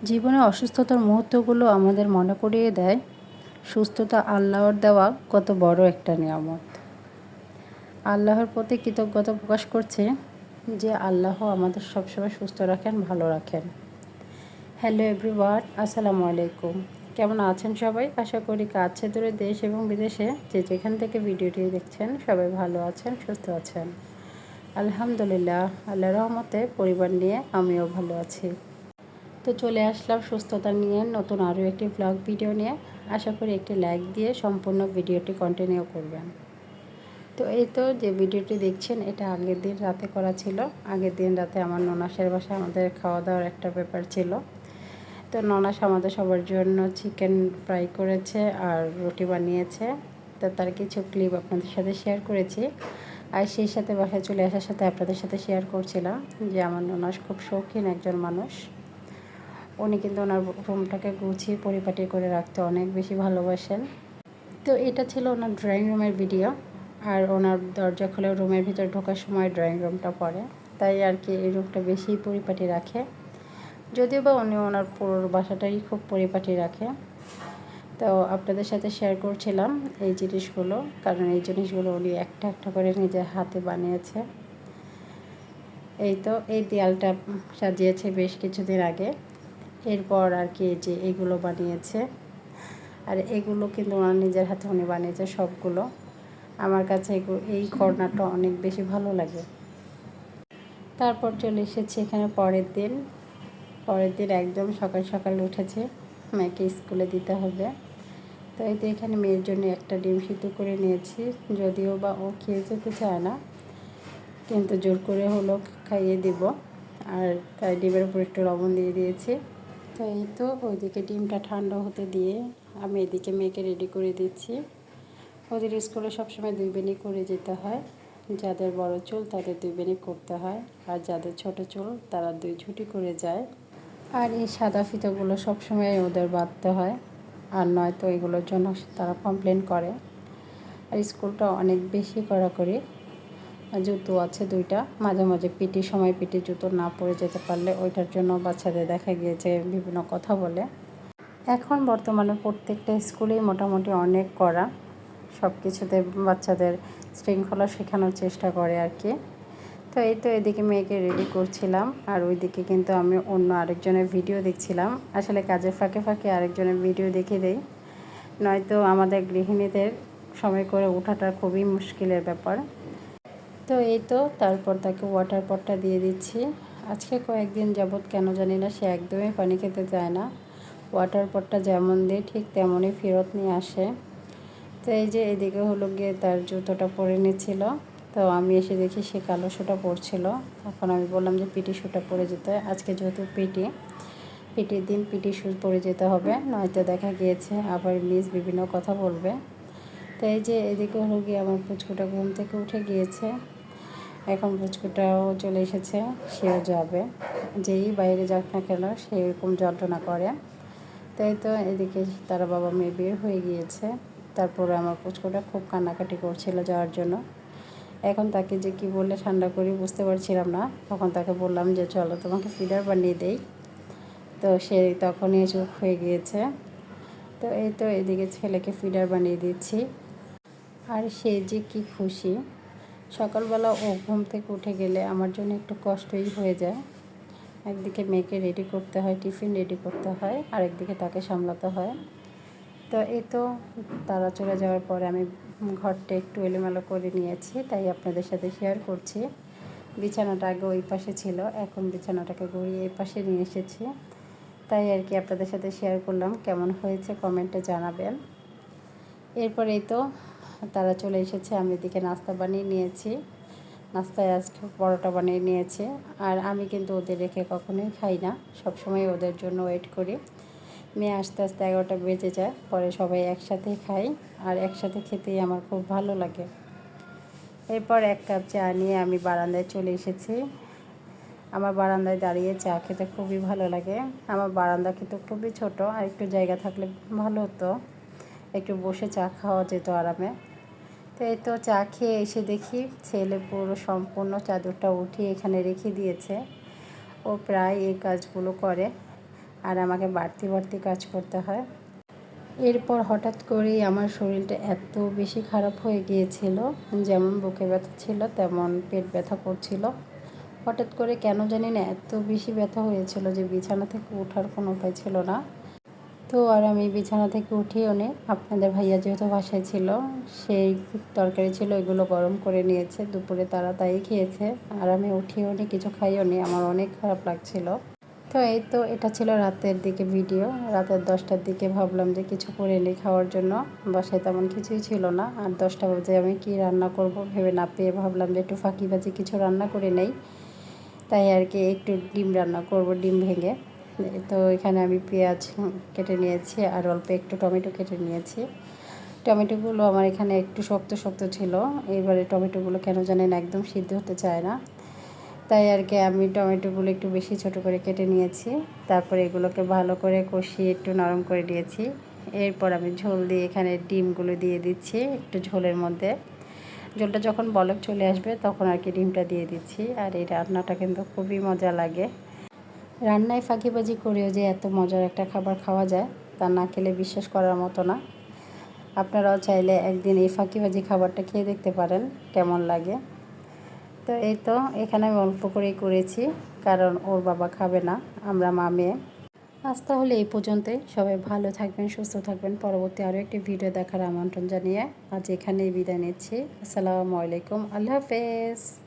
জীবনে অসুস্থতার মুহূর্তগুলো আমাদের মনে করিয়ে দেয় সুস্থতা আল্লাহর দেওয়া কত বড় একটা নিয়ামত। আল্লাহর প্রতি কৃতজ্ঞতা প্রকাশ করছে যে আল্লাহ আমাদের সবসময় সুস্থ রাখেন, ভালো রাখেন। হ্যালো এভরিওয়ান, আসসালামু আলাইকুম। কেমন আছেন সবাই? আশা করি কাছে দূরে দেশ এবং বিদেশে যে যেখান থেকে ভিডিওটি দেখছেন সবাই ভালো আছেন, সুস্থ আছেন। আলহামদুলিল্লাহ, আল্লাহর রহমতে পরিবার নিয়ে আমিও ভালো আছি। তো চলে আসলাম সুস্থতা নিয়ে নতুন আরও একটি ব্লগ ভিডিও নিয়ে। আশা করি একটি লাইক দিয়ে সম্পূর্ণ ভিডিওটি কন্টিনিউ করবেন। তো এই তো যে ভিডিওটি দেখছেন এটা আগের দিন রাতে করা ছিল। আগের দিন রাতে আমার ননাসের বাসায় আমাদের খাওয়া দাওয়ার একটা ব্যাপার ছিল। তো ননাস আমাদের সবার জন্য চিকেন ফ্রাই করেছে আর রুটি বানিয়েছে। তো তার কিছু ক্লিপ আপনাদের সাথে শেয়ার করেছি। আর সেই সাথে বাসায় চলে আসার সাথে আপনাদের সাথে শেয়ার করছিলাম যে আমার ননাস খুব শৌখিন একজন মানুষ। উনি কিন্তু ওনার রুমটাকে গুছিয়ে পরিপাটি করে রাখতে অনেক বেশি ভালোবাসেন। তো এটা ছিল ওনার ড্রয়িং রুমের ভিডিও। আর ওনার দরজা খুলে রুমের ভিতর ঢোকার সময় ড্রয়িং রুমটা পড়ে, তাই আর কি এই রুমটা বেশি পরিপাটি রাখে। যদিও বা উনি ওনার পুরো বাসাটাই খুব পরিপাটি রাখে। তো আপনাদের সাথে শেয়ার করছিলাম এই জিনিসগুলো, কারণ এই জিনিসগুলো উনি একটা একটা করে নিজের হাতে বানিয়েছে। এই তো এই দেয়ালটা সাজিয়েছে বেশ কিছুদিন আগে। এরপর আর কি যে এগুলো বানিয়েছে, আর এগুলো কিন্তু ওনার নিজের হাতে উনি বানিয়েছে সবগুলো। আমার কাছে এই কর্নারটা অনেক বেশি ভালো লাগে। তারপর চলে এসেছি এখানে পরের দিন একদম সকাল সকাল উঠেছে, মেয়েকে স্কুলে দিতে হবে। তো এই তো এখানে মেয়ের জন্য একটা ডিম সিদ্ধ করে নিয়েছি, যদিও বা ও খেয়ে যেতে চায় না, কিন্তু জোর করে হলো খাইয়ে দিব। আর তাই ডিমের উপর একটু লবণ দিয়ে দিয়েছি। তো এই তো ওইদিকে ডিমটা ঠান্ডা হতে দিয়ে আমি এদিকে মেয়েকে রেডি করে দিচ্ছি। ওদের স্কুলে সবসময় 2 বেনি করে যেতে হয়। যাদের বড় চুল তাদের 2 বেনি করতে হয়, আর যাদের ছোট চুল তারা 2 ঝুঁটি করে যায়। আর এই সাদা ফিতাগুলো সবসময় ওদের বাঁধতে হয়, আর নয়তো এগুলোর জন্য তারা কমপ্লেন করে। আর স্কুলটা অনেক বেশি কড়াকড়ি। জুতো আছে 2টা, মাঝে মাঝে পিটির সময় পিটি জুতো না পরে যেতে পারলে ওইটার জন্য বাচ্চাদের দেখা গিয়েছে বিভিন্ন কথা বলে। এখন বর্তমানে প্রত্যেকটা স্কুলেই মোটামুটি অনেক কড়া, সব কিছুতে বাচ্চাদের শৃঙ্খলা শেখানোর চেষ্টা করে আর কি। তো এই তো এদিকে মেয়েকে রেডি করছিলাম, আর ওইদিকে কিন্তু আমি অন্য আরেকজনের ভিডিও দেখছিলাম। আসলে কাজের ফাঁকে ফাঁকে আরেকজনের ভিডিও দেখে দেই, নয়তো আমাদের গৃহিণীদের সময় করে ওঠাটা খুবই মুশকিলের ব্যাপার। তো এই তো তারপর তাকে ওয়াটার পটটা দিয়ে দিচ্ছি। আজকে কয়েকদিন যাবৎ কেন জানি না সে একদমই পানি খেতে চায় না। ওয়াটার পটটা যেমন দিই ঠিক তেমনই ফেরত নিয়ে আসে। তো এই যে এদিকে হলো গিয়ে তার জুতোটা পরে নিচ্ছিল। তো আমি এসে দেখি সে কালো শুটা পরছিল। তখন আমি বললাম যে পিটি শুটা পরে যেতে হয়, আজকে যেহেতু পিটির দিন পিটি শু পরে যেতে হবে, নয়তো দেখা গিয়েছে আবার মিস বিভিন্ন কথা বলবে। তো এই যে এদিকে হলো গিয়ে আমার পুচকুটা ঘুম থেকে উঠে গিয়েছে। এখন পুচকুটাও চলে এসেছে, সেও যাবে। যেই বাইরে যাক না কেন সে এরকম যন্ত্রণা করে। তাই তো এদিকে তারা বাবা মেয়ে বের হয়ে গিয়েছে। তারপরে আমার পুচকুটা খুব কান্নাকাটি করছিল যাওয়ার জন্য। এখন তাকে যে কি বলে ঠান্ডা করি বুঝতে পারছিলাম না। তখন তাকে বললাম যে চলো তোমাকে ফিডার বানিয়ে দেই। তো সে তখনই চুপ হয়ে গিয়েছে। তো এই তো এদিকে ছেলেকে ফিডার বানিয়ে দিচ্ছি, আর সে যে কি খুশি। সকালবেলা ও ঘুম থেকে উঠে গেলে আমার জন্য একটু কষ্টই হয়ে যায়। একদিকে মেয়েকে রেডি করতে হয়, টিফিন রেডি করতে হয়, আর একদিকে তাকে সামলাতে হয়। তো এই তো তারা চলে যাওয়ার পরে আমি ঘরটা একটু এলোমেলো করে নিয়েছি, তাই আপনাদের সাথে শেয়ার করছি। বিছানাটা আগে ওই পাশে ছিল, এখন বিছানাটাকে ঘুরিয়ে এই পাশে নিয়ে এসেছি। তাই আর কি আপনাদের সাথে শেয়ার করলাম, কেমন হয়েছে কমেন্টে জানাবেন। এরপর এই তো তারা চলে এসেছে, আমি এদিকে নাস্তা বানিয়ে নিয়েছি। নাস্তায় আজকে পরোটা বানিয়ে নিয়েছি। আর আমি কিন্তু ওদের রেখে কখনোই খাই না, সবসময় ওদের জন্য ওয়েট করি। মেয়ে আস্তে আস্তে 11টা বেজে যায়, পরে সবাই একসাথে খাই, আর একসাথে খেতেই আমার খুব ভালো লাগে। এরপর 1 কাপ চা নিয়ে আমি বারান্দায় চলে এসেছি। আমার বারান্দায় দাঁড়িয়ে চা খেতে খুবই ভালো লাগে। আমার বারান্দা কিন্তু খুবই ছোট, আর একটু জায়গা থাকলে ভালো হতো, একটু বসে চা খাওয়া যেত আরামে। তো এই তো চা খেয়ে এসে দেখি ছেলে পুরো সম্পূর্ণ চাদরটা উঠিয়ে এখানে রেখে দিয়েছে। ও প্রায় এই কাজগুলো করে। আর আমাকে বাড়তি বাড়তি কাজ করতে হয়। এরপর হঠাৎ করেই আমার শরীরটা এত বেশি খারাপ হয়ে গিয়েছিল, যেমন বুকে ব্যথা ছিল তেমন পেট ব্যথা করছিল। হঠাৎ করে কেন জানি না এত বেশি ব্যথা হয়েছিল যে বিছানা থেকে ওঠার কোনো উপায় ছিল না। তো আর আমি বিছানা থেকে উঠিও নি। আপনাদের ভাইয়া যেহেতু বাসায় ছিল, সেই তরকারি ছিল এগুলো গরম করে নিয়েছে, দুপুরে তারা তাই খেয়েছে। আর আমি উঠিও নি, কিছু খাইও নি, আমার অনেক খারাপ লাগছিল। তো এই তো এটা ছিল রাতের দিকে ভিডিও। রাতের 10টার দিকে ভাবলাম যে কিছু করে নিই খাওয়ার জন্য। বাসায় তেমন কিছুই ছিল না। আর 10টা বাজে আমি কি রান্না করব ভেবে না পেয়ে ভাবলাম যে একটু ফাঁকিবাজি কিছু রান্না করে নেই। তাই আর কি একটু ডিম রান্না করব, ডিম ভেঙে। তো এখানে আমি পেঁয়াজ কেটে নিয়েছি আর অল্প একটু টমেটো কেটে নিয়েছি। টমেটোগুলো আমার এখানে একটু শক্ত শক্ত ছিল। এবারে টমেটোগুলো কেন জানি না একদম সিদ্ধ হতে চায় না। তাই আর কি আমি টমেটোগুলো একটু বেশি ছোট করে কেটে নিয়েছি। তারপরে এগুলোকে ভালো করে কষিয়ে একটু নরম করে দিয়েছি। এরপর আমি ঝোল দিয়ে এখানে ডিমগুলো দিয়ে দিচ্ছি একটু ঝোলের মধ্যে। ঝোলটা যখন বলক চলে আসবে তখন আর কি ডিমটা দিয়ে দিচ্ছি। আর এই রান্নাটা কিন্তু খুবই মজা লাগে। রান্নায় ফাঁকিবাজি করেও যে এত মজার একটা খাবার খাওয়া যায় তা না খেলে বিশ্বাস করার মতো না। আপনারাও চাইলে একদিন এই ফাঁকিবাজি খাবারটা খেয়ে দেখতে পারেন কেমন লাগে। তো এই তো এখানে আমি অল্প করেই করেছি, কারণ ওর বাবা খাবে না, আমরা মা মেয়ে। আজ তাহলে এই পর্যন্তই। সবাই ভালো থাকবেন, সুস্থ থাকবেন। পরবর্তী আরও একটি ভিডিও দেখার আমন্ত্রণ জানিয়ে আজ এখানেই বিদায় নিচ্ছি। আসসালামু আলাইকুম, আল্লাহ হাফেজ।